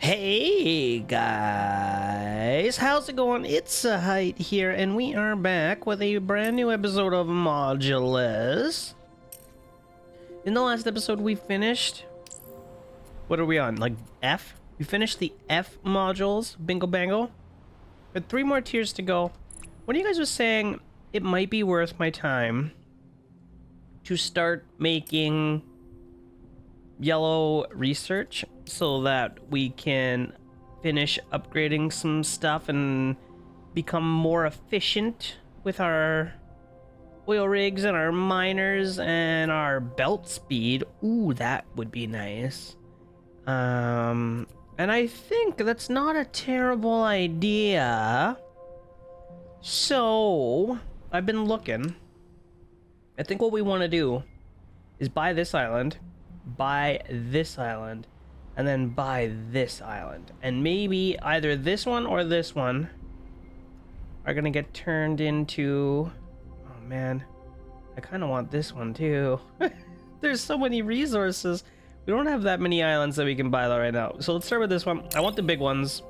Hey guys, how's it going? It's Zahait here, and we are back with a brand new episode of Modulus. In the last episode, we finished. What are we on? Like F? We finished the F modules, bingo bango. But 3 more tiers to go. One of you guys was saying it might be worth my time to start making yellow research so that we can finish upgrading some stuff and become more efficient with our oil rigs and our miners and our belt speed. Ooh, that would be nice. And I think that's not a terrible idea. So I've been looking. I think what we want to do is buy this island, buy this island, and then buy this island. And maybe either this one or this one are gonna get turned into... Oh man, I kind of want this one too. There's so many resources. We don't have that many islands that we can buy right now. So let's start with this one. I want the big ones.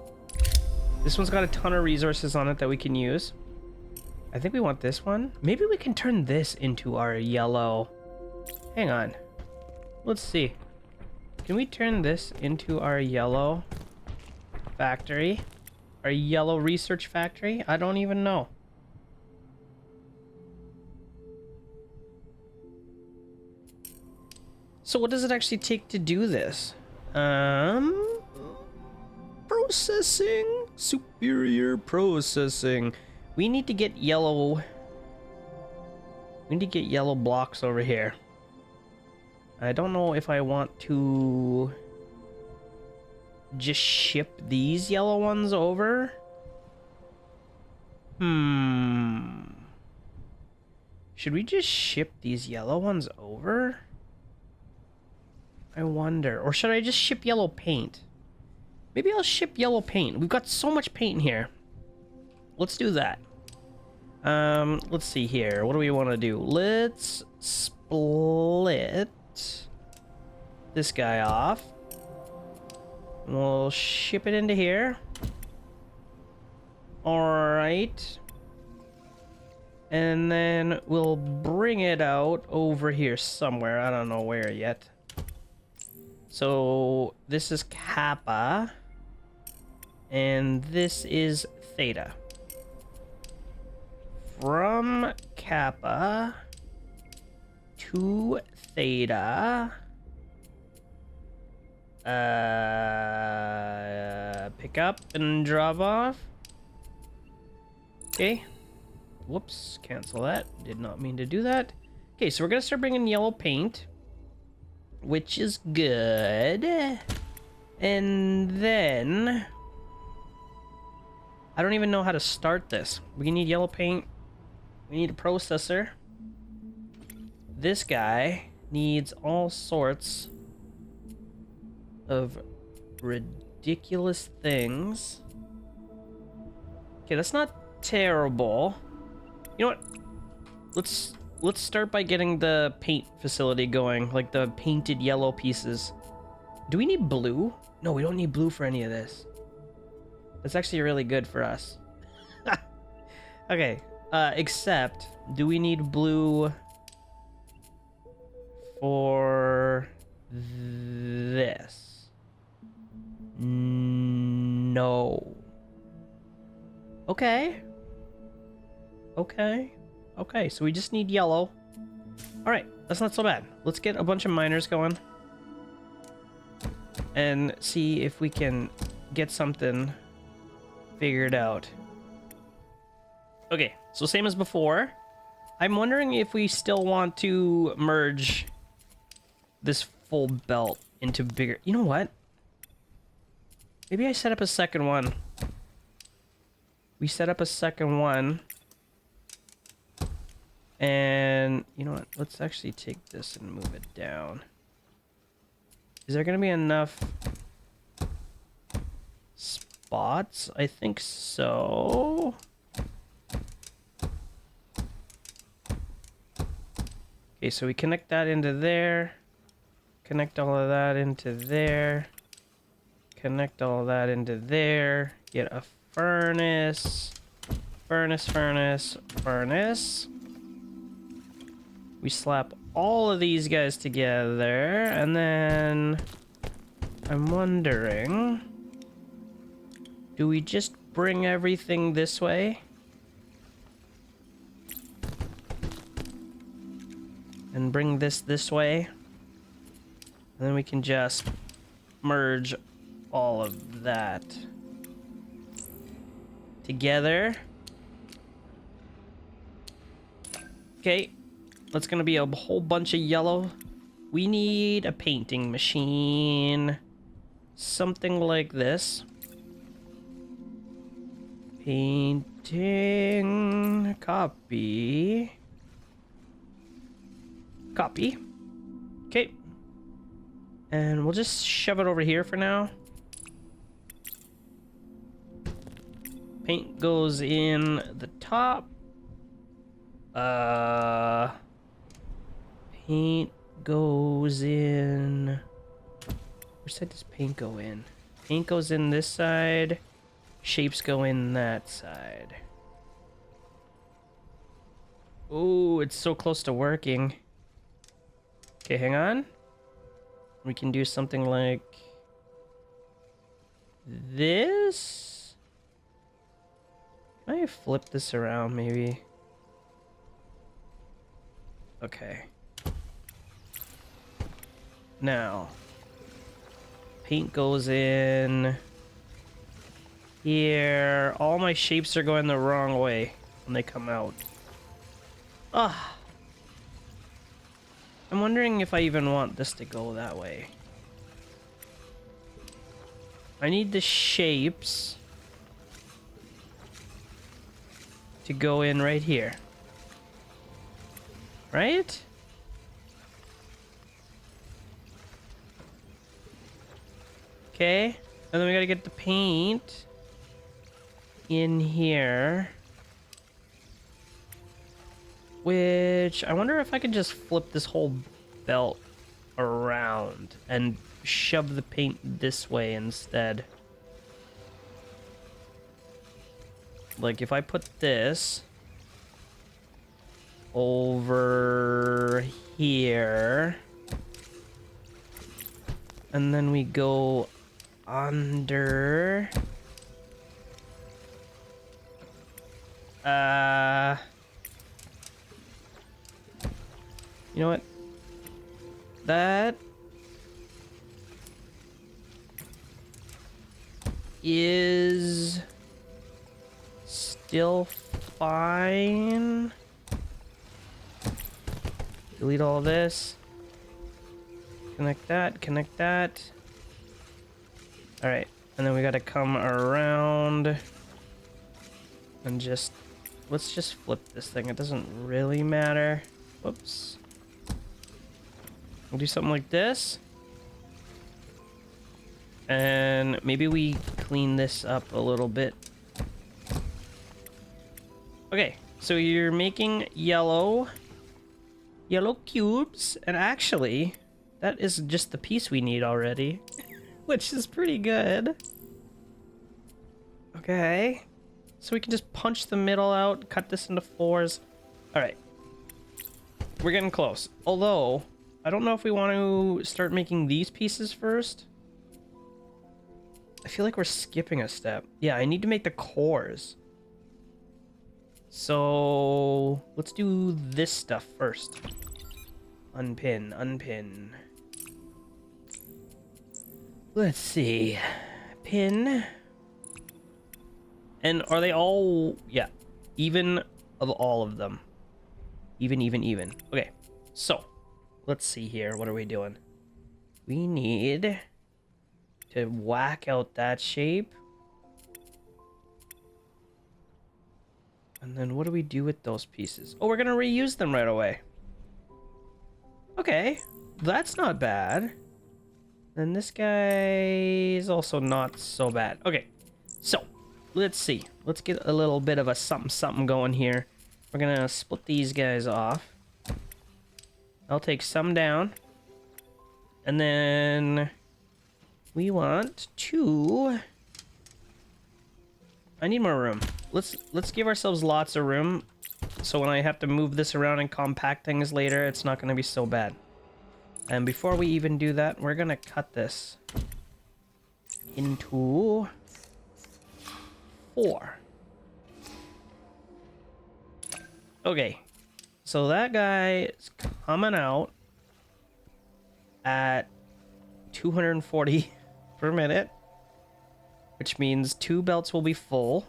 This one's got a ton of resources on it that we can use. I think we want this one. Maybe we can turn this into our yellow... Hang on. Let's see. Can we turn this into our yellow factory? Our yellow research factory? I don't even know. So what does it actually take to do this? Processing. Superior processing. We need to get yellow... We need to get yellow blocks over here. I don't know if I want to just ship these yellow ones over. Should we just ship these yellow ones over? I wonder. Or should I just ship yellow paint? Maybe I'll ship yellow paint. We've got so much paint in here. Let's do that. Let's see here. What do we want to do? Let's split this guy off. We'll ship it into here. Alright. And then we'll bring it out over here somewhere. I don't know where yet. So this is Kappa. And this is Theta. From Kappa to Theta. Pick up and drop off. Okay. Whoops, cancel that. Did not mean to do that. Okay, so we're gonna start bringing yellow paint, which is good. And then I don't even know how to start this. We need yellow paint. We need a processor. This guy needs all sorts of ridiculous things. Okay, that's not terrible. You know what? Let's start by getting the paint facility going, like the painted yellow pieces. Do we need blue? No, we don't need blue for any of this. That's actually really good for us. Okay, except, do we need blue for this? No. Okay. Okay, so we just need yellow. Alright, that's not so bad. Let's get a bunch of miners going. And see if we can get something figured out. Okay, so same as before. I'm wondering if we still want to merge this full belt into bigger... You know what? Maybe I set up a second one. We set up a second one. And you know what? Let's actually take this and move it down. Is there going to be enough spots? I think so. Okay, so we connect that into there. Connect all of that into there. connect all that into there. Get a furnace. Furnace. We slap all of these guys together, and then I'm wondering, do we just bring everything this way? And bring this way? And then we can just merge all of that together. Okay, that's gonna be a whole bunch of yellow. We need a painting machine. Something like this. Painting, copy. Okay. And we'll just shove it over here for now. Paint goes in the top. Paint goes in... Where side does paint go in? Paint goes in this side. Shapes go in that side. Oh, it's so close to working. Okay, hang on. We can do something like this. Can I flip this around, maybe? Okay. Now, paint goes in here. All my shapes are going the wrong way when they come out. Ah. I'm wondering if I even want this to go that way. I need the shapes to go in right here. Right? Okay. And then we gotta get the paint in here. Which, I wonder if I could just flip this whole belt around and shove the paint this way instead. Like, if I put this over here, and then we go under... You know what? That is still fine. Delete all this. Connect that. Alright, and then we gotta come around and just... Let's just flip this thing. It doesn't really matter. Whoops. We'll do something like this. And maybe we clean this up a little bit. Okay, so you're making yellow cubes, and actually, that is just the piece we need already, which is pretty good. Okay, so we can just punch the middle out, cut this into fours. All right, we're getting close. Although, I don't know if we want to start making these pieces first. I feel like we're skipping a step. Yeah, I need to make the cores. So let's do this stuff first. Unpin. Let's see. Pin. And are they all... Yeah. Even of all of them. Even. Okay. So, let's see here. What are we doing? We need to whack out that shape. And then what do we do with those pieces? Oh, we're gonna reuse them right away. Okay. That's not bad. And this guy is also not so bad. Okay. So, let's see. Let's get a little bit of a something going here. We're gonna split these guys off. I'll take some down. And then we want to... I need more room. Let's give ourselves lots of room, so when I have to move this around and compact things later, it's not going to be so bad. And before we even do that, we're going to cut this into 4. Okay, so that guy is coming out at 240 per minute, which means 2 belts will be full,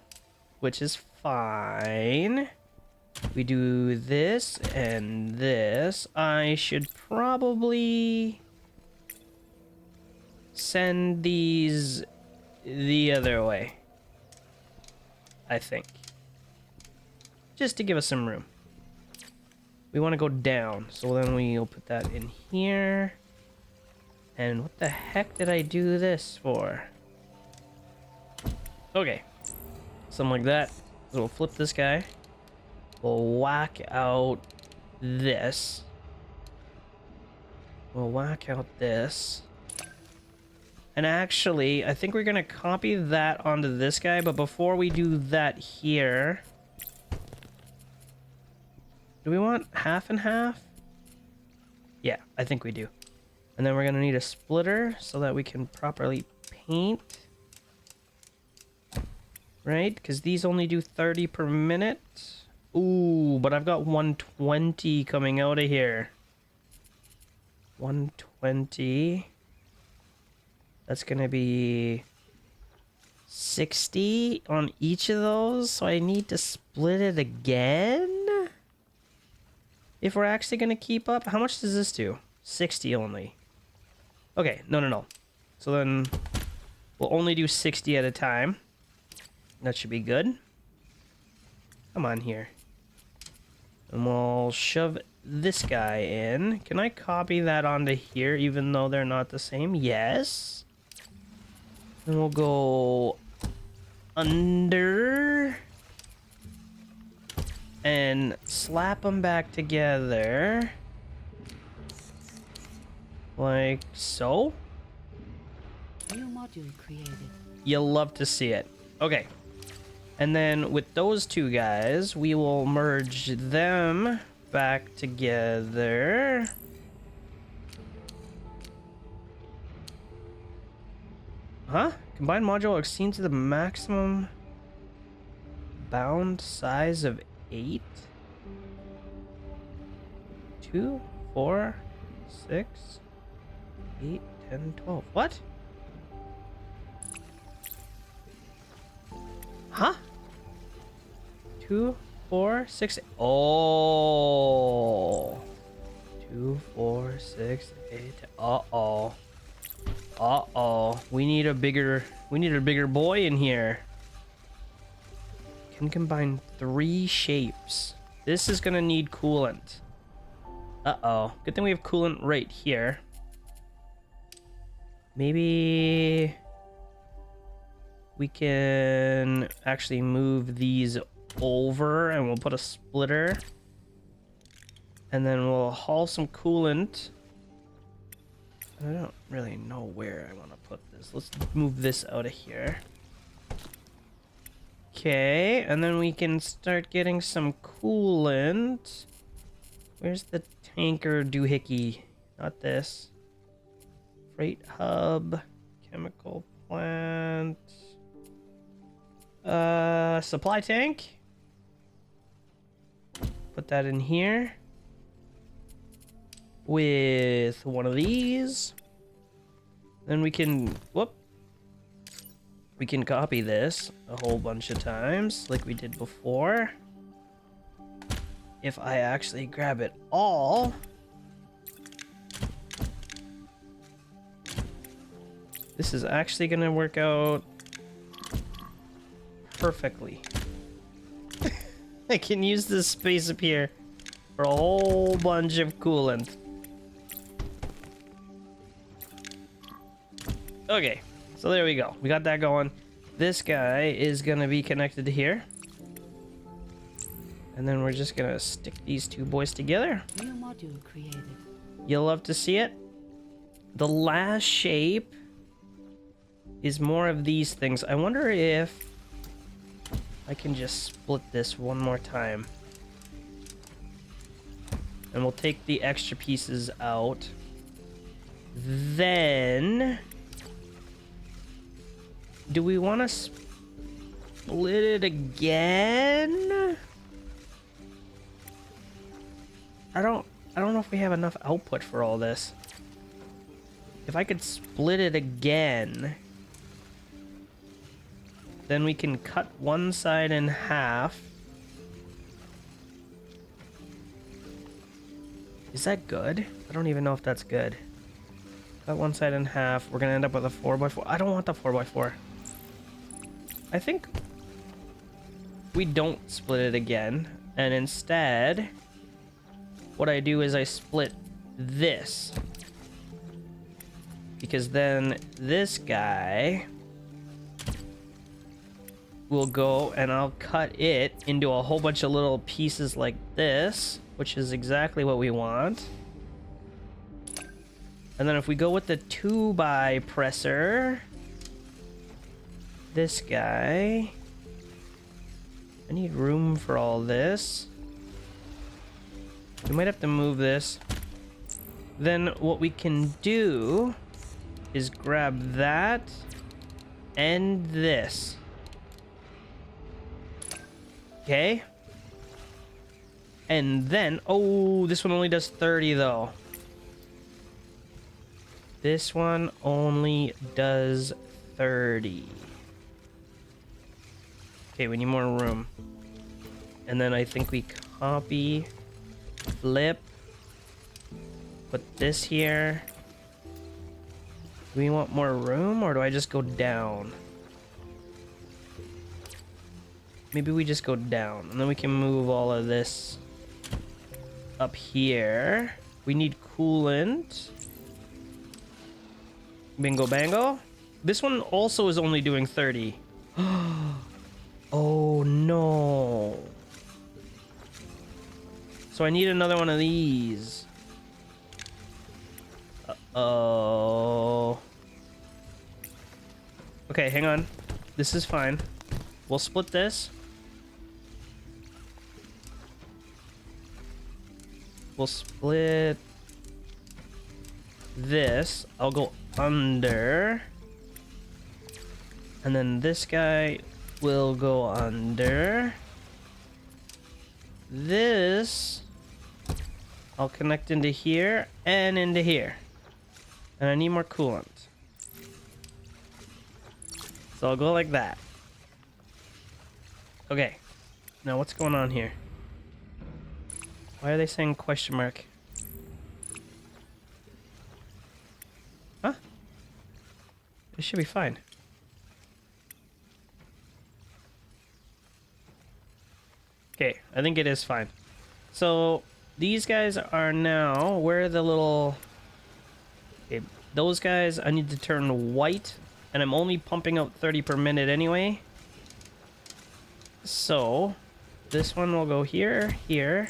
which is fine. We do this and this. I should probably send these the other way, I think. Just to give us some room. We want to go down, so then we'll put that in here. And what the heck did I do this for? Okay. Something like that. So we'll flip this guy. We'll whack out this. We'll whack out this. And actually, I think we're going to copy that onto this guy, but before we do that here... Do we want half and half? Yeah, I think we do. And then we're going to need a splitter so that we can properly paint. Right? Because these only do 30 per minute. Ooh, but I've got 120 coming out of here. 120. That's going to be 60 on each of those. So I need to split it again? If we're actually going to keep up. How much does this do? 60 only. Okay, no. So then we'll only do 60 at a time. That should be good. Come on here. And we'll shove this guy in. Can I copy that onto here even though they're not the same? Yes. And we'll go under and slap them back together. Like so. New module created. You'll love to see it. Okay. And then with those two guys, we will merge them back together. Huh? Combined module exceeds the maximum bound size of 8. 2, 4, 6, 8, 10, 12. What? Huh? 2, 4, 6. Oh. 2, 4, 6, 8. Uh-oh. Uh-oh. We need a bigger boy in here. Can combine 3 shapes. This is gonna need coolant. Uh-oh. Good thing we have coolant right here. Maybe we can actually move these over and we'll put a splitter. And then we'll haul some coolant. I don't really know where I want to put this. Let's move this out of here. Okay, and then we can start getting some coolant. Where's the tanker doohickey? Not this. Freight hub, chemical plant. Supply tank. Put that in here. With one of these. Then we can, whoop. We can copy this a whole bunch of times like we did before. If I actually grab it all. This is actually gonna work out perfectly. I can use this space up here for a whole bunch of coolant. Okay, so there we go. We got that going. This guy is gonna be connected to here. And then we're just gonna stick these two boys together. New module created. You'll love to see it. The last shape is more of these things. I wonder if I can just split this one more time. And we'll take the extra pieces out. Then... do we want to split it again? I don't know if we have enough output for all this. If I could split it again, then we can cut one side in half. Is that good? I don't even know if that's good. Cut one side in half. We're gonna end up with a 4x4. I don't want the 4x4. I think we don't split it again, and instead what I do is I split this, because then this guy will go and I'll cut it into a whole bunch of little pieces like this, which is exactly what we want. And then if we go with the 2x presser, this guy, I need room for all this. We might have to move this. Then what we can do is grab that and this. Okay. And then, oh, this one only does 30 though. This one only does 30. Okay, we need more room. And then I think we copy, flip, put this here. Do we want more room, or do I just go down? Maybe we just go down, and then we can move all of this up here. We need coolant. Bingo bango. This one also is only doing 30. Oh no. So I need another one of these. Uh-oh. Okay, hang on. This is fine. We'll split this. We'll split this. I'll go under. And then this guy will go under. This I'll connect into here and into here. And I need more coolant. So I'll go like that. Okay. Now what's going on here? Why are they saying question mark? Huh? It should be fine. Okay, I think it is fine. So these guys are now, where are the little... Okay, those guys I need to turn white, and I'm only pumping out 30 per minute anyway. So this one will go here, here,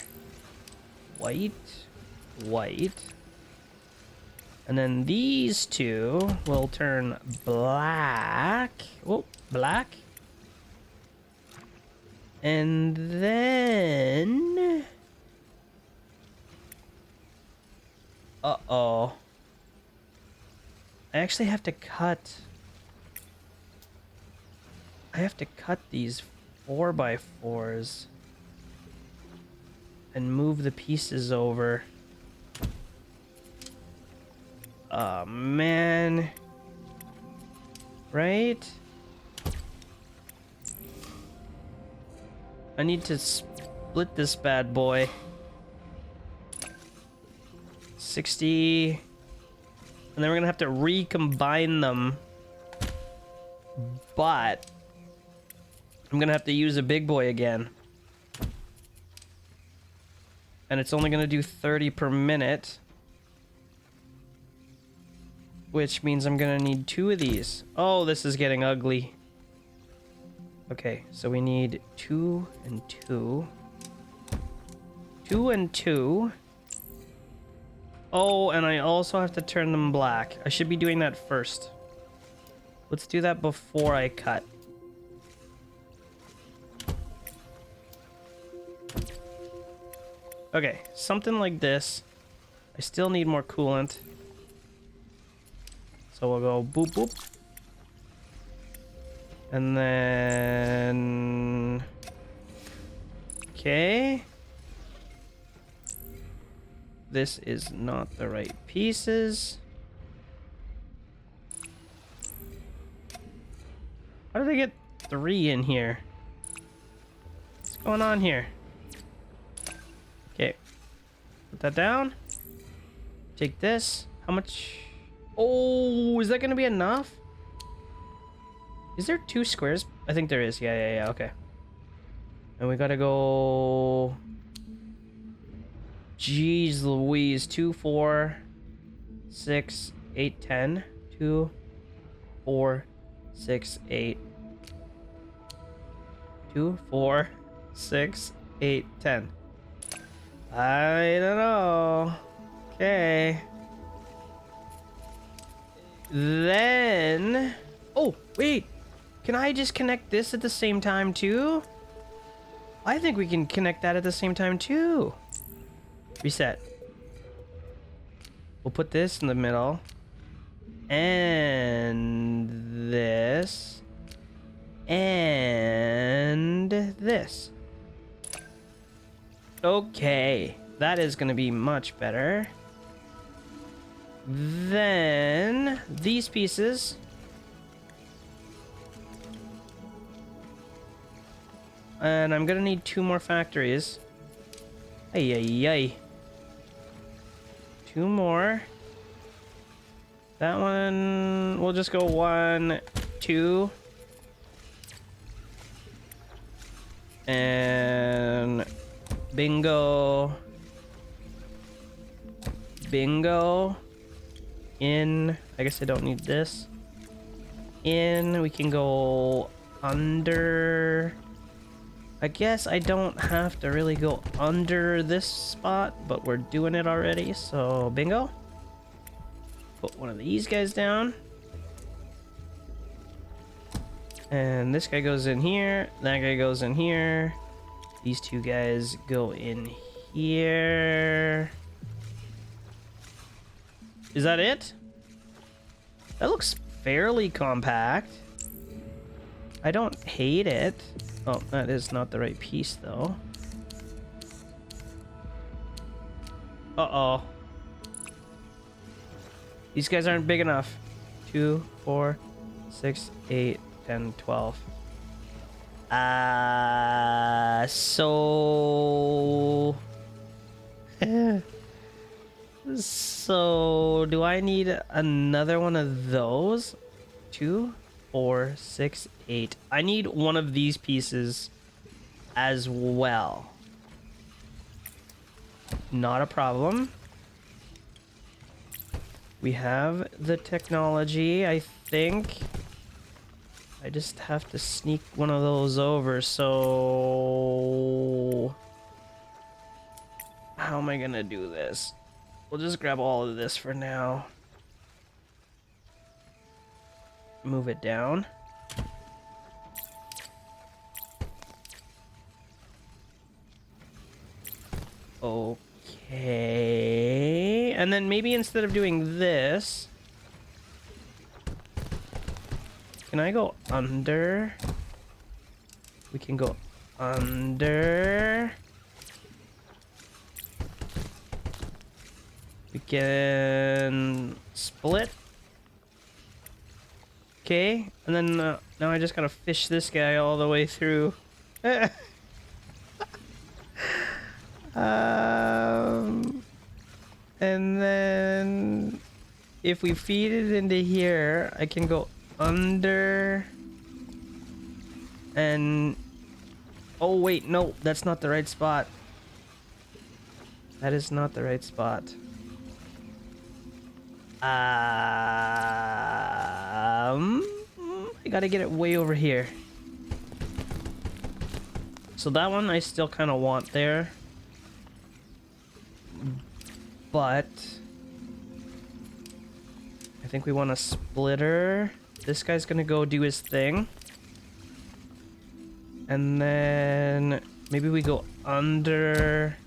white, white. And then these two will turn black. Oh, black. And then... Uh-oh. I actually have to cut... I have to cut these 4x4s and move the pieces over. Oh, man. Right? I need to split this bad boy. 60. And then we're gonna have to recombine them. But I'm gonna have to use a big boy again. And it's only gonna do 30 per minute. Which means I'm gonna need 2 of these. Oh, this is getting ugly. Okay, so we need 2 and 2. 2 and 2. Oh, and I also have to turn them black. I should be doing that first. Let's do that before I cut. Okay, something like this. I still need more coolant. So we'll go boop boop. And then... Okay. This is not the right pieces. How did I get 3 in here? What's going on here? Okay. Put that down. Take this. How much? Oh, is that going to be enough? Is there 2 squares? I think there is. Yeah, okay. And we got to go... Jeez Louise. 2, 4, 6, 8, 10. 2, 4, 6, 8. 2, 4, 6, 8, 10. I don't know. Okay. Then... Oh, wait. Can I just connect this at the same time too? I think we can connect that at the same time too. Reset. We'll put this in the middle. And this. And this. Okay. That is going to be much better. Then these pieces. And I'm going to need 2 more factories. Ay, ay, ay. 2 more. That one, we'll just go 1, 2. And bingo. Bingo. In, I guess I don't need this. In, we can go under. I guess I don't have to really go under this spot, but we're doing it already, so bingo. Put one of these guys down. And this guy goes in here, that guy goes in here. These 2 guys go in here. Is that it? That looks fairly compact. I don't hate it. Oh, that is not the right piece, though. Uh-oh. These guys aren't big enough. 2, 4, 6, 8, 10, 12. So... So, do I need another one of those? 2, 4, 6, 8. I need one of these pieces as well. Not a problem. We have the technology, I think. I just have to sneak one of those over, so... How am I gonna do this? We'll just grab all of this for now. Move it down. Okay. And then maybe instead of doing this, can I go under? We can go under. We can split. Okay, and then now I just gotta fish this guy all the way through. And then if we feed it into here, I can go under. And oh wait, no, that's not the right spot. That is not the right spot. I gotta get it way over here. So that one I still kind of want there. But I think we want a splitter. This guy's gonna go do his thing. And then maybe we go under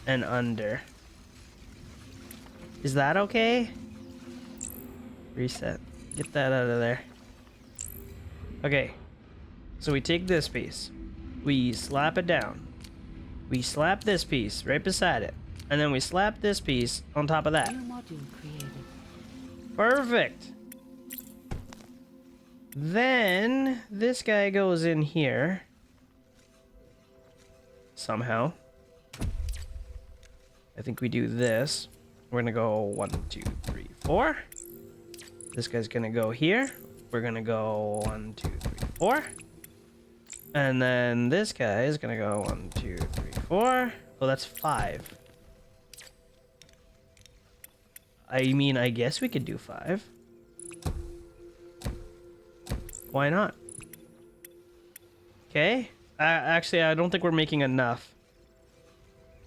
and under. Is that okay? Reset. Get that out of there. Okay. So we take this piece. We slap it down. We slap this piece right beside it. And then we slap this piece on top of that. New module created. Perfect. Then this guy goes in here. Somehow. I think we do this. We're gonna go 1, 2, 3, 4. This guy's gonna go here. We're gonna go 1, 2, 3, 4. And then this guy is gonna go 1, 2, 3, 4. Oh, that's 5. I mean, I guess we could do 5. Why not? Okay. Actually, I don't think we're making enough.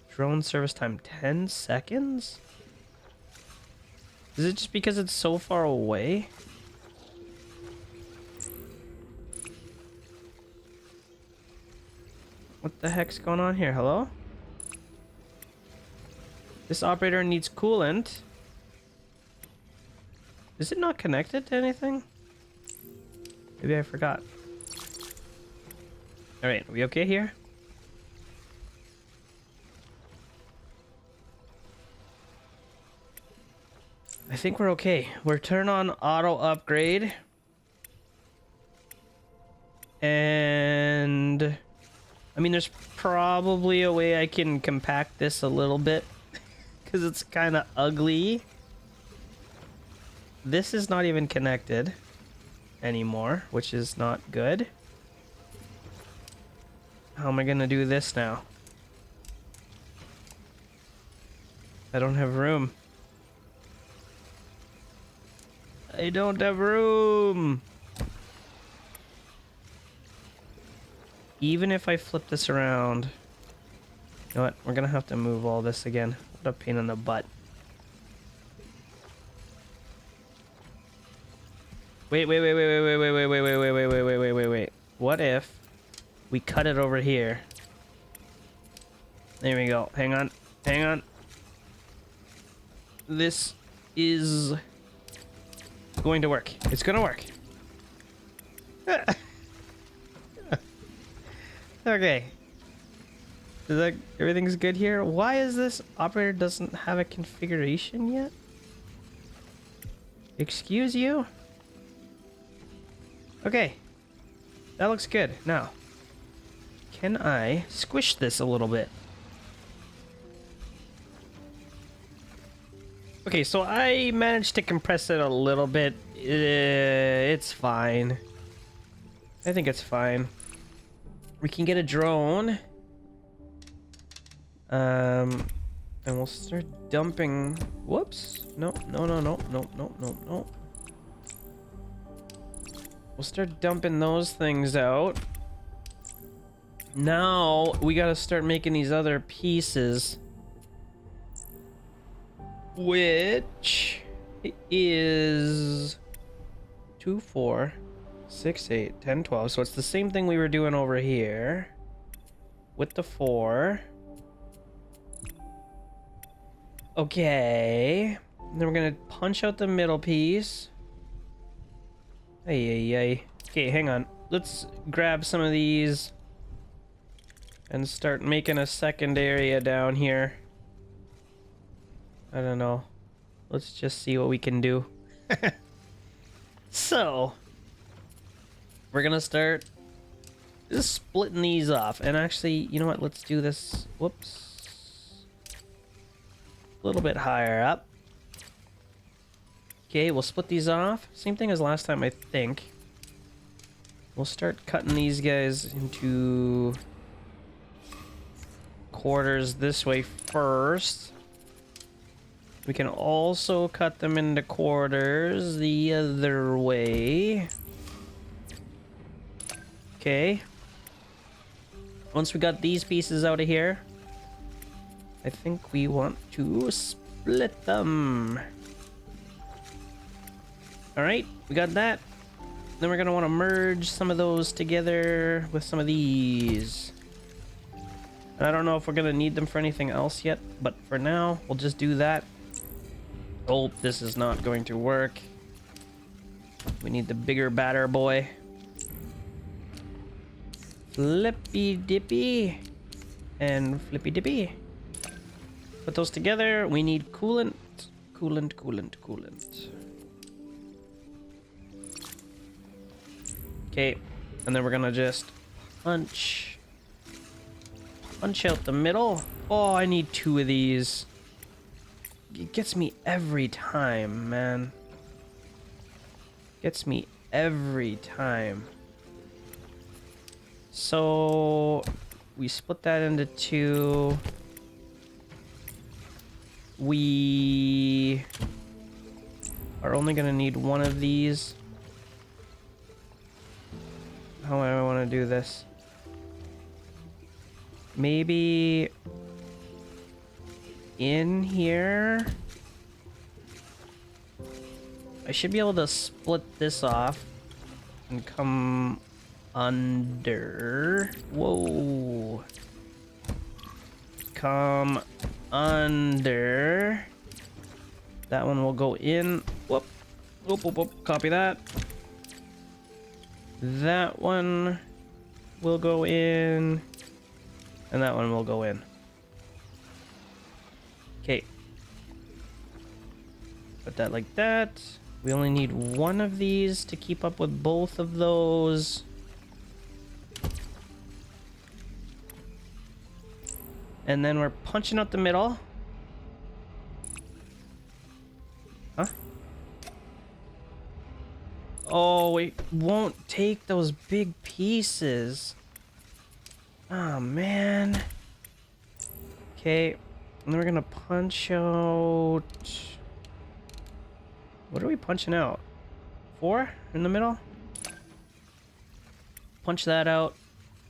Drone service time 10 seconds? Is it just because it's so far away? What the heck's going on here? Hello? This operator needs coolant. Is it not connected to anything? Maybe I forgot. Alright, are we okay here? I think we're okay. We're turn on auto upgrade. And I mean, there's probably a way I can compact this a little bit because it's kind of ugly. This is not even connected anymore, which is not good. How am I gonna do this now? I don't have room. I don't have room. Even if I flip this around. You know what? We're gonna have to move all this again. What a pain in the butt. Wait. What if we cut it over here? There we go. Hang on. Hang on. This is going to work. It's gonna work. Okay. Is that everything's good here? Why is this operator doesn't have a configuration yet? Excuse you? Okay. That looks good. Now, can I squish this a little bit? Okay, so I managed to compress it a little bit. It's fine. I think it's fine. We can get a drone. And we'll start dumping. Whoops. No. We'll start dumping those things out. Now we gotta start making these other pieces. Which is 2, 4, 6, 8, 10, 12. So it's the same thing we were doing over here with the 4. Okay. Then we're gonna punch out the middle piece. Hey. Okay, hang on. Let's grab some of these and start making a second area down here. I don't know. Let's just see what we can do. So, we're gonna start just splitting these off. And actually, you know what? Let's do this. Whoops. A little bit higher up. Okay, we'll split these off. Same thing as last time, I think. We'll start cutting these guys into quarters this way first. We can also cut them into quarters the other way. Okay. Once we got these pieces out of here, I think we want to split them. Alright, we got that. Then we're gonna want to merge some of those together with some of these. And I don't know if we're gonna need them for anything else yet, but for now, we'll just do that. Oh, this is not going to work. We need the bigger batter boy. Flippy dippy and flippy dippy. Put those together. We need coolant. Coolant. Okay, and then we're gonna just punch out the middle. Oh, I need 2 of these. It gets me every time, man. Gets me every time. So we split that into 2. We are only gonna need 1 of these. How do I want to do this? Maybe in here. I should be able to split this off and come under. Whoa. Come under. That one will go in. Whoop. Whoop. Copy that. That one will go in. And that one will go in. Okay. Put that like that. We only need 1 of these to keep up with both of those. And then we're punching out the middle. Huh? Oh, it won't take those big pieces. Oh, man. Okay. And then we're gonna punch out... What are we punching out? 4 in the middle? Punch that out.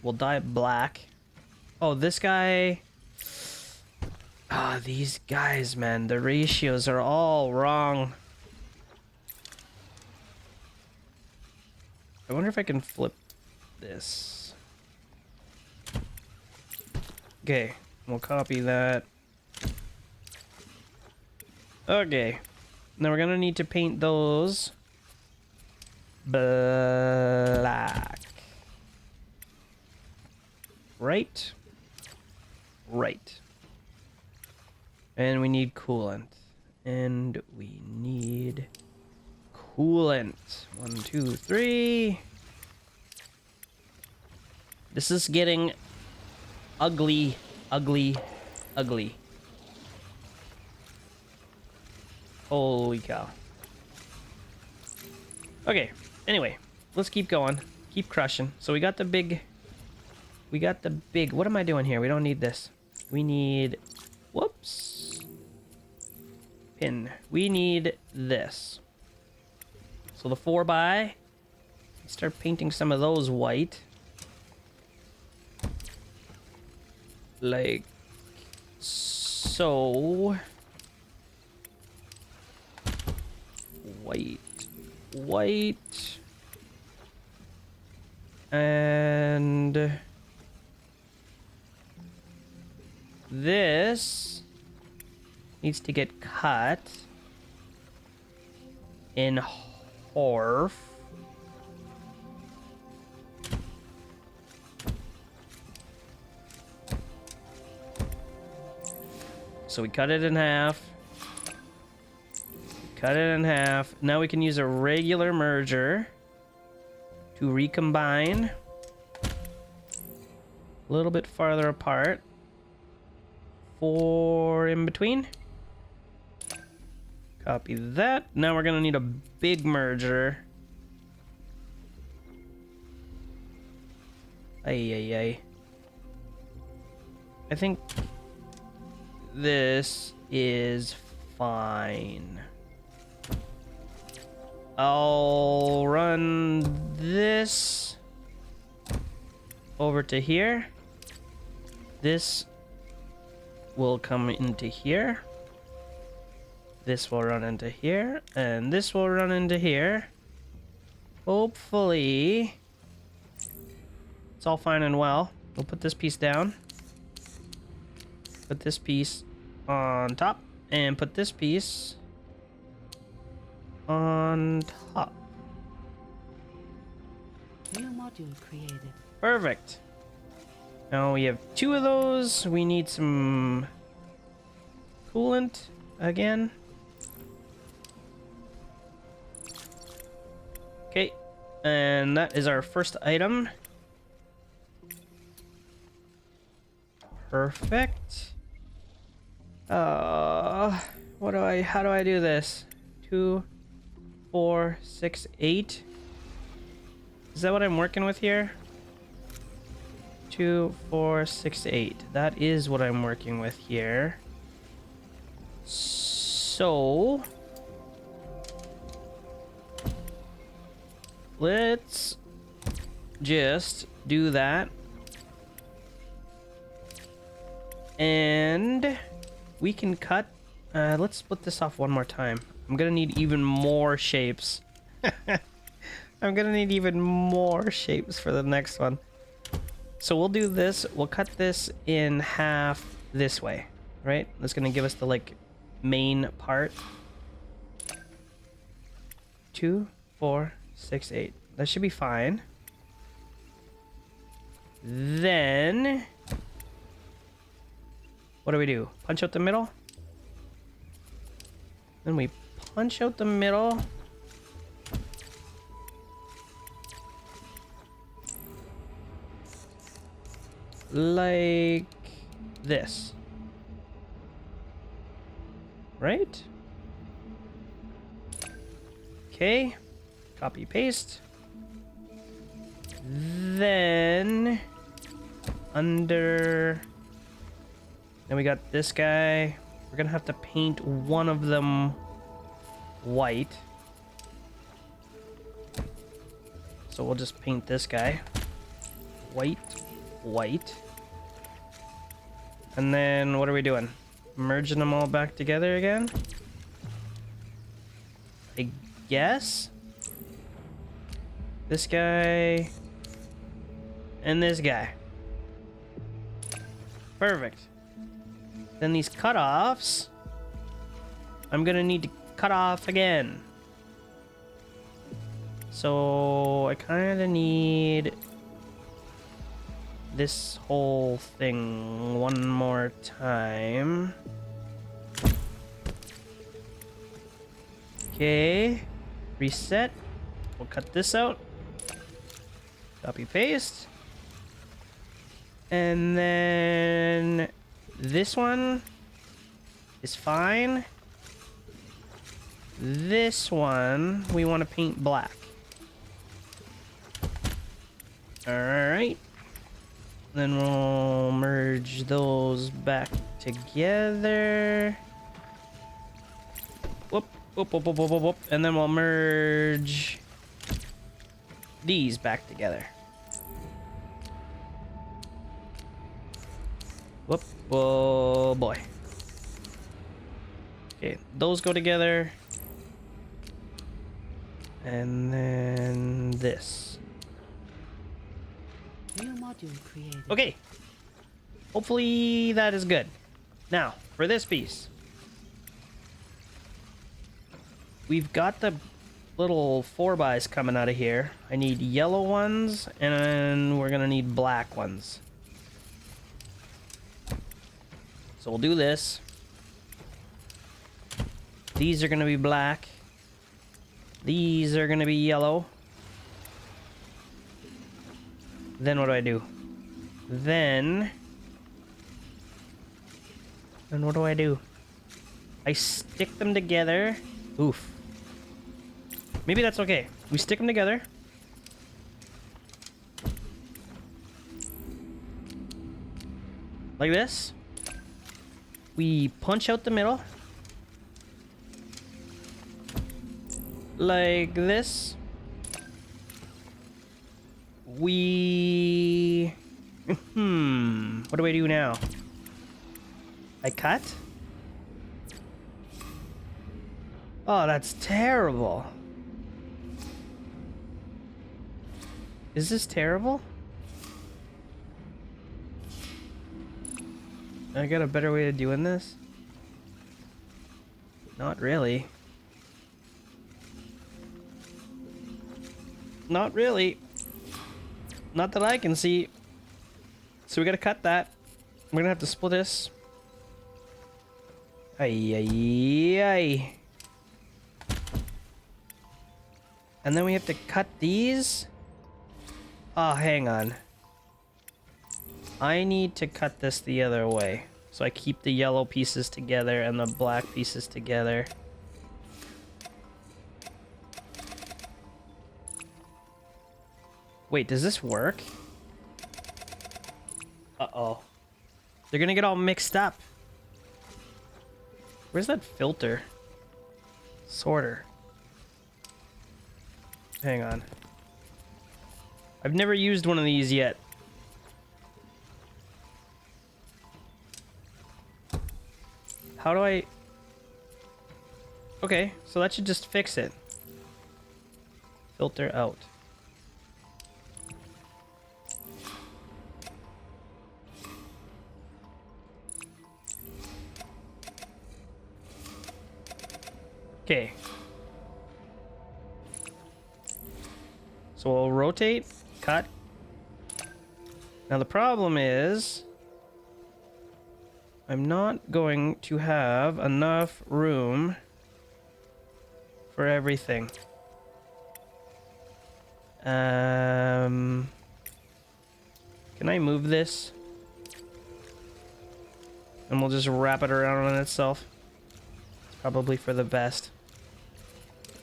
We'll dye it black. Oh, this guy... Ah, these guys, man. The ratios are all wrong. I wonder if I can flip this. Okay, we'll copy that. Okay. Now we're gonna need to paint those black. Right? Right. And we need coolant. And we need coolant. 1, 2, 3. This is getting ugly. Holy cow. Okay, anyway, let's keep going. Keep crushing. So we got the big... What am I doing here? We don't need this. We need... Whoops. Pin. We need this. So the 4x. Start painting some of those white. Like so. White. And this needs to get cut in half. So we cut it in half. Cut it in half. Now we can use a regular merger to recombine a little bit farther apart. 4 in between. Copy that. Now we're gonna need a big merger. Ay. I think this is fine. I'll run this over to here. This will come into here. This will run into here. And this will run into here. hopefully it's all fine and well. We'll put this piece down. Put this piece on top. And put this piece on top. New module created. Perfect. Now we have 2 of those. We need some coolant again. Okay, and that is our first item. Perfect. How do I do this? 2, 4, 6, 8. Is that what I'm working with here? 2, 4, 6, 8. That is what I'm working with here. So let's just do that. And we can cut. Let's split this off one more time. I'm gonna need even more shapes. I'm gonna need even more shapes for the next one. So we'll do this. We'll cut this in half this way, right? That's gonna give us the like main part. 2, 4, 6, 8. That should be fine. Then what do? Punch out the middle? Then we punch out the middle. Like this. Right? Okay. Copy paste. Then under. Then we got this guy. We're gonna have to paint one of them white. So we'll just paint this guy white, white. And then what are we doing? Merging them all back together again? I guess? This guy and this guy. Perfect. Then these cutoffs, I'm gonna need to cut off again. So I kind of need this whole thing one more time. Okay, reset. We'll cut this out. Copy paste. And then this one is fine. This one we want to paint black. Alright. Then we'll merge those back together. Whoop, whoop, whoop, whoop, whoop, whoop, whoop. And then we'll merge these back together. Whoop, oh boy. Okay, those go together. And then this. New module created. Okay. Hopefully that is good. Now, for this piece. We've got the little 4x coming out of here. I need yellow ones, and then we're gonna need black ones. So we'll do this. These are gonna be black. These are gonna be yellow. Then what do? Then what do? I stick them together. Oof. Maybe that's okay. We stick them together. Like this. We punch out the middle. Like this. We... What do I do now? I cut? Oh, that's terrible. Is this terrible? I got a better way of doing this? Not really. Not really. Not that I can see. So we gotta cut that. We're gonna have to split this. Ay, ay, ay. And then we have to cut these. Oh, hang on. I need to cut this the other way. So I keep the yellow pieces together and the black pieces together. Wait, does this work? Uh-oh. They're gonna get all mixed up. Where's that filter? Sorter. Hang on. I've never used one of these yet. How do I... Okay, so that should just fix it. Filter out. Okay. So we'll rotate, cut. Now the problem is I'm not going to have enough room for everything. Can I move this? And we'll just wrap it around on itself. It's probably for the best.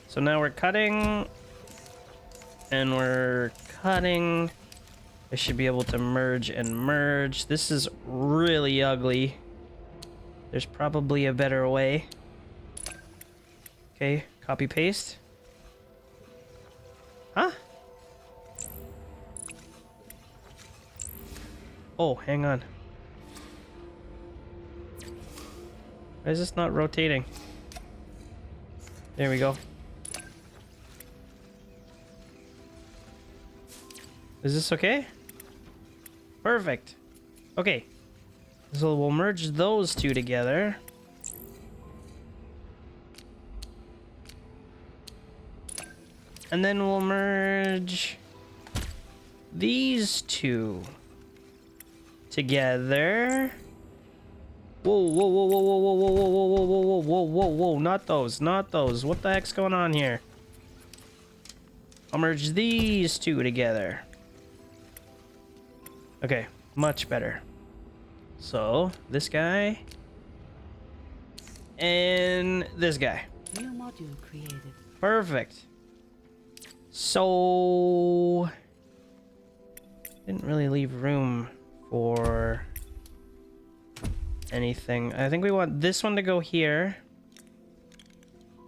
So now we're cutting, and we're cutting. I should be able to merge and merge. This is really ugly. There's probably a better way. Okay, copy paste. Huh? Oh, hang on. Why is this not rotating? There we go. Is this okay? Perfect. Okay. So we'll merge those two together. And then we'll merge these two together. Whoa, whoa, whoa, whoa, whoa, whoa, whoa, whoa, whoa, whoa, whoa, whoa, whoa, not those, not those. What the heck's going on here? I'll merge these two together. Okay, much better. So, this guy and this guy. New module created. Perfect. So, didn't really leave room for anything. I think we want this one to go here.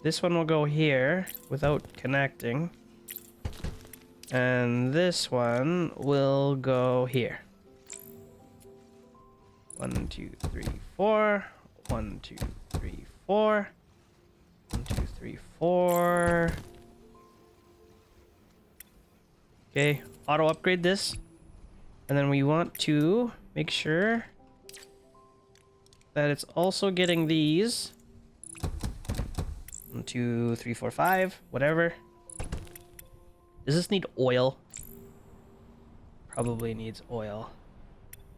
This one will go here without connecting. And this one will go here. 1, 2, 3, 4. 1, 2, 3, 4. 1, 2, 3, 4. Okay, auto upgrade this. And then we want to make sure that it's also getting these. 1, 2, 3, 4, 5, whatever. Does this need oil? Probably needs oil.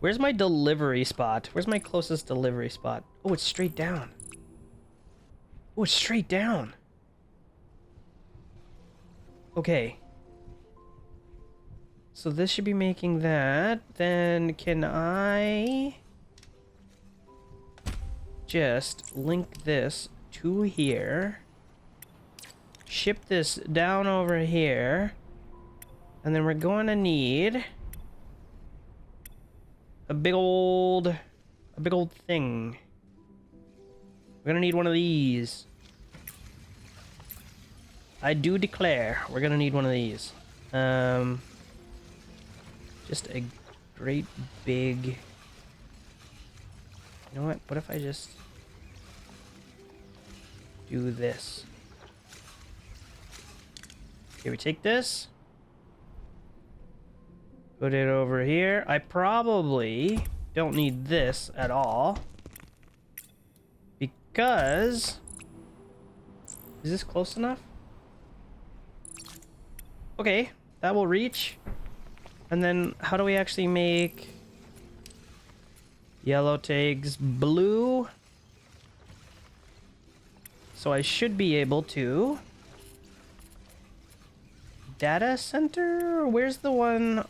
Where's my delivery spot? Where's my closest delivery spot? Oh, it's straight down. Oh, it's straight down. Okay. So this should be making that. Then can I just link this to here? Ship this down over here. And then we're going to need a big old thing. We're going to need one of these. I do declare we're going to need one of these. Just a great big... You know what? What if I just do this? Okay, we take this. Put it over here. I probably don't need this at all. Because... Is this close enough? Okay, that will reach. And then how do we actually make yellow tags blue? So I should be able to... Data center? Where's the one...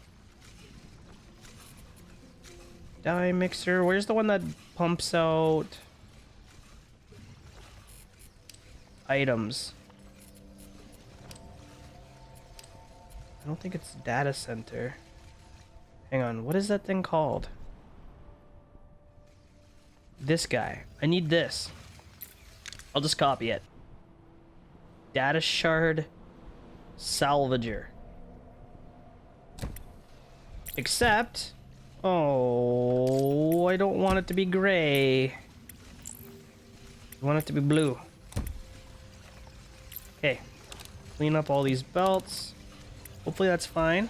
Dye mixer? Where's the one that pumps out... items? I don't think it's data center. Hang on, what is that thing called? This guy. I need this. I'll just copy it. Data shard salvager. Except... Oh, I don't want it to be gray. I want it to be blue. Okay. Clean up all these belts. Hopefully that's fine.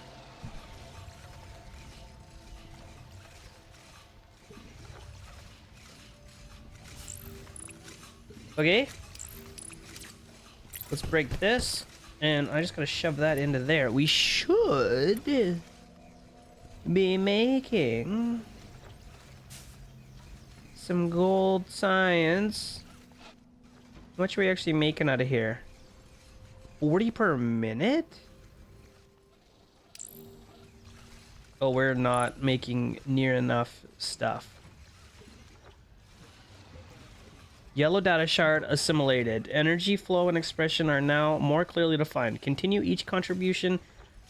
Okay. Let's break this. And I just gotta shove that into there. We should be making some gold science. How much are we actually making out of here? 40 per minute? Oh, we're not making near enough stuff. Yellow data shard assimilated. Energy flow and expression are now more clearly defined. Continue each contribution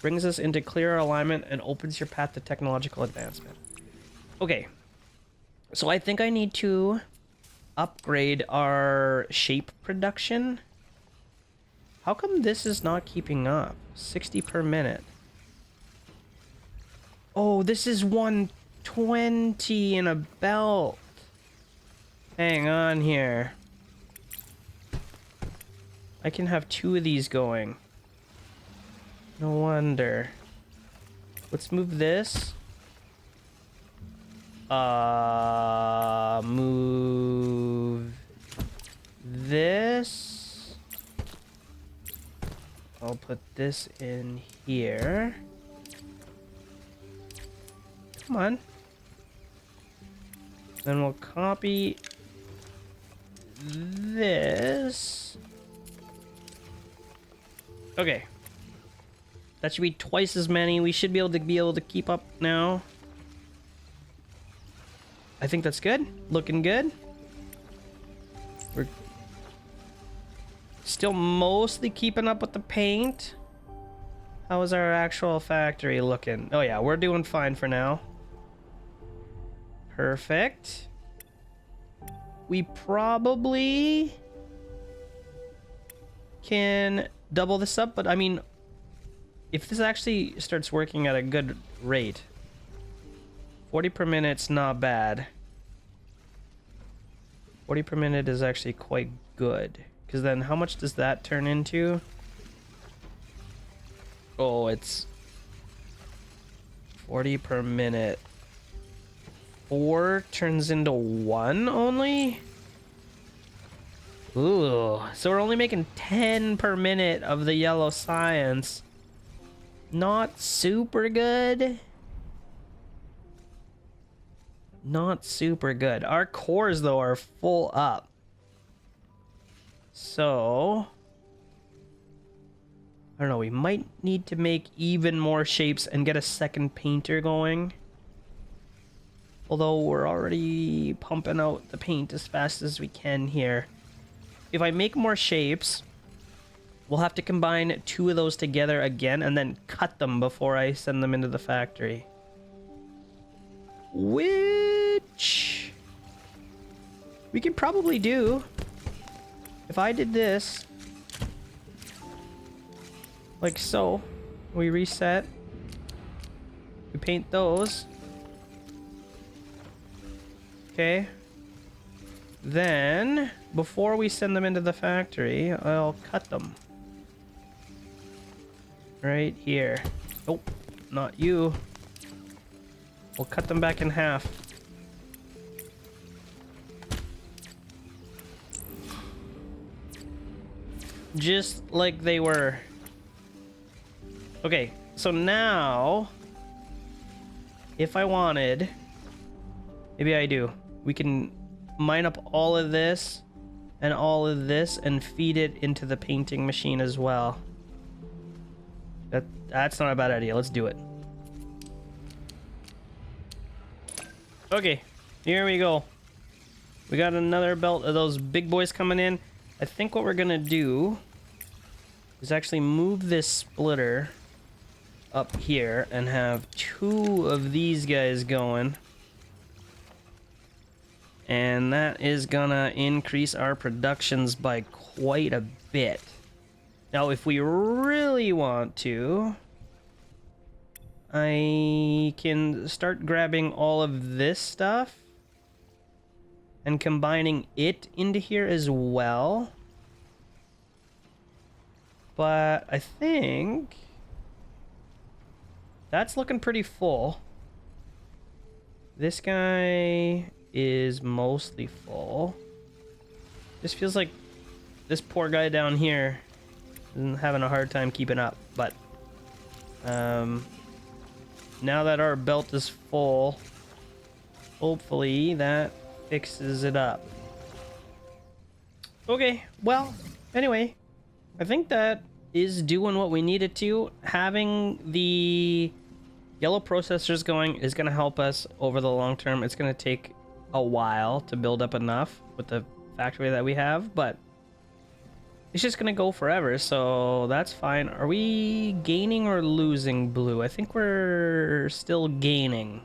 brings us into clearer alignment and opens your path to technological advancement. Okay. So I think I need to upgrade our shape production. How come this is not keeping up? 60 per minute. Oh, this is 120 in a belt. Hang on here. I can have 2 of these going. No wonder. Let's move this. Move this. I'll put this in here. Come on. Then we'll copy this. Okay. That should be twice as many. We should be able to keep up now. I think that's good. Looking good. We're still mostly keeping up with the paint. How is our actual factory looking? Oh yeah, we're doing fine for now. Perfect. We probably can double this up, but I mean, if this actually starts working at a good rate, 40 per minute's not bad. 40 per minute is actually quite good. Because then how much does that turn into? Oh, it's 40 per minute. 4 turns into 1 only? Ooh, so we're only making 10 per minute of the yellow science. Not super good. Not super good. Our cores, though, are full up. So... I don't know, we might need to make even more shapes and get a second painter going. Although we're already pumping out the paint as fast as we can here. If I make more shapes, we'll have to combine 2 of those together again and then cut them before I send them into the factory. Which we could probably do. If I did this, like so, we reset, we paint those. Okay. Then, before we send them into the factory, I'll cut them. Right here. Nope, not you. We'll cut them back in half. Just like they were. Okay, so now, if I wanted, maybe I do, we can mine up all of this and all of this and feed it into the painting machine as well. That's not a bad idea. Let's do it. Okay, here we go. We got another belt of those big boys coming in. I think what we're gonna do is actually move this splitter up here and have 2 of these guys going. And that is gonna increase our productions by quite a bit. Now, if we really want to, I can start grabbing all of this stuff and combining it into here as well. But I think that's looking pretty full. This guy is mostly full. This feels like this poor guy down here is having a hard time keeping up. But now that our belt is full, hopefully that fixes it up. Okay, well, anyway, I think that is doing what we needed to. Having the yellow processors going is going to help us over the long term. It's going to take a while to build up enough with the factory that we have, but it's just going to go forever, so that's fine. Are we gaining or losing blue? I think we're still gaining.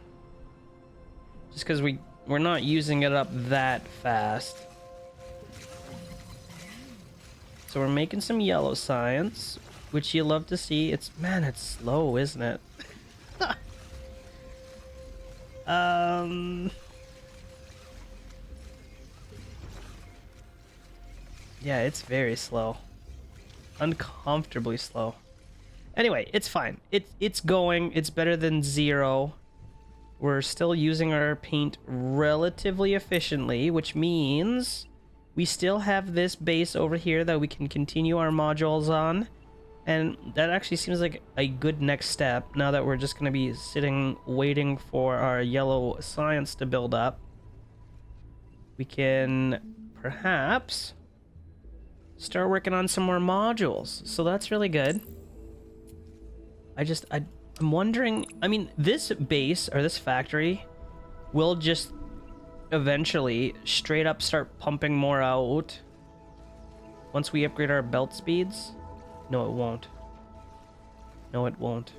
Just because we're not using it up that fast. So we're making some yellow science, which you love to see. Man, it's slow, isn't it? Yeah, it's very slow. Uncomfortably slow. Anyway, it's fine. It's going. It's better than 0. We're still using our paint relatively efficiently, which means we still have this base over here that we can continue our modules on. And that actually seems like a good next step now that we're just going to be sitting waiting for our yellow science to build up. We can perhaps start working on some more modules. So that's really good. I'm wondering, I mean, this base or this factory will just eventually straight up start pumping more out once we upgrade our belt speeds. No, it won't. No, it won't.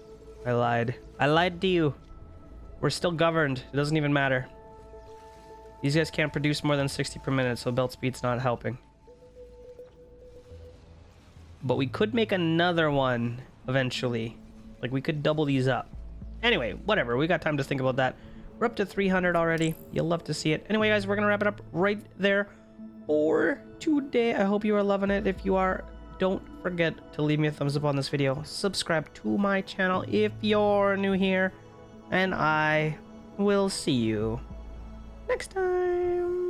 I lied. I lied to you. We're still governed. It doesn't even matter. These guys can't produce more than 60 per minute, so belt speed's not helping. But we could make another one eventually. Like, we could double these up. Anyway, whatever. We got time to think about that. We're up to 300 already. You'll love to see it. Anyway, guys, we're going to wrap it up right there for today. I hope you are loving it. If you are, don't forget to leave me a thumbs up on this video. Subscribe to my channel if you're new here. And I will see you next time.